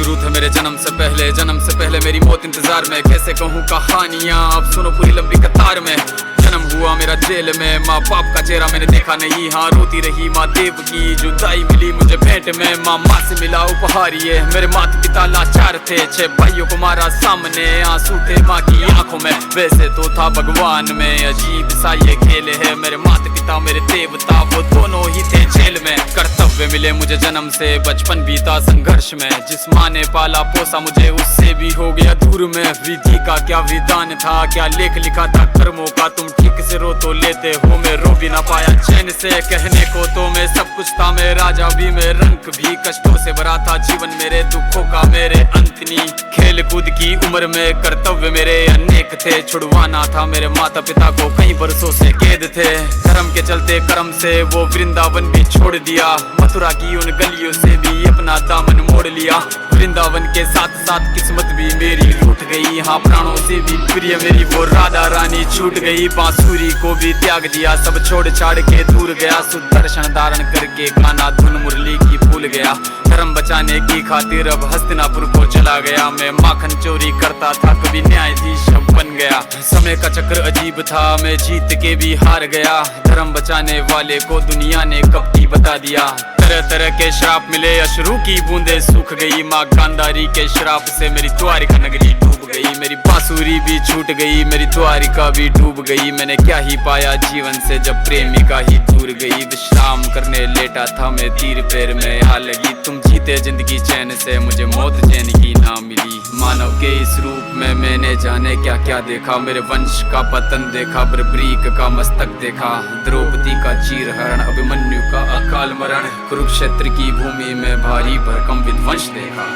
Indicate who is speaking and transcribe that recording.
Speaker 1: शुरू थे मेरे जन्म से पहले मेरी मौत इंतजार में। कैसे कहूँ कहानियाँ, अब सुनो पूरी लंबी कतार में। जन्म हुआ मेरा जेल में, माँ बाप का चेहरा मैंने देखा नहीं। हाँ रोती रही माँ देव की, जुदाई मिली मुझे भेंट में। माँ से मिला उपहार ये, मेरे माता पिता लाचार थे। 6 भाइयों को मारा सामने, आंसू थे माँ की आंखों में। वैसे तो था भगवान में, अजीब सा ये खेल है। मेरे माता पिता मेरे देवता, वो दोनों ही थे जेल में। कर्तव्य मिले मुझे जन्म से, बचपन बीता संघर्ष में। जिस माँ ने पाला पोसा मुझे, उससे भी हो गया दूर में। विधि का क्या विधान था, क्या लेख लिखा था कर्मों का। तुम ठीक से रो तो लेते हो, मैं रो भी ना पाया चैन से। कहने को तो मैं सब कुछ था, मैं राजा भी, मैं रंक भी। कष्टों से भरा था जीवन मेरे, दुखों का मेरे अंत नहीं। खेल कूद की उम्र में कर्तव्य मेरे अनेक थे। छुड़वाना था मेरे माता पिता को, कई बरसों से कैद थे। धर्म के चलते कर्म से वो वृंदावन भी छोड़ दिया। मथुरा की उन गलियों से भी अपना दामन मोड़ लिया। वृंदावन के साथ साथ किस्मत भी मेरी रूठ गई। हाँ प्राणों से भी प्रिय मेरी वो राधा रानी छूट गई। बांसुरी को भी त्याग दिया, सब छोड़ छाड़ के दूर गया। सुदर्शन धारण करके गाना धुन मुरली की भूल गया। धर्म बचाने की खातिर अब हस्तिनापुर को चला गया। मैं माखन चोरी करता था, कभी न्यायाधीश बन गया। समय का चक्र अजीब था, मैं जीत के भी हार गया। धर्म बचाने वाले को दुनिया ने कपटी बता दिया। तरह तरह के श्राप मिले, अश्रु की बूंदे सूख गई। माँ गांधारी के श्राप से मेरी द्वारिका नगरी डूब गई। मेरी बांसुरी भी छूट गई, मेरी द्वारिका भी डूब गई। मैंने क्या ही पाया जीवन से, जब प्रेमिका ही दूर गई। विश्राम करने लेटा था मैं, तीर पैर में आ लगी। तुम जीते जिंदगी चैन से, मुझे मौत चैन की ना मिली। मानव के इस रूप में मैंने जाने क्या क्या देखा। मेरे वंश का पतन देखा, बर्बरीक का मस्तक देखा। द्रौपदी का चीरहरण, अभिमन्यु का अकाल मरण। कुरुक्षेत्र की भूमि में भारी भरकम विध्वंस देखा।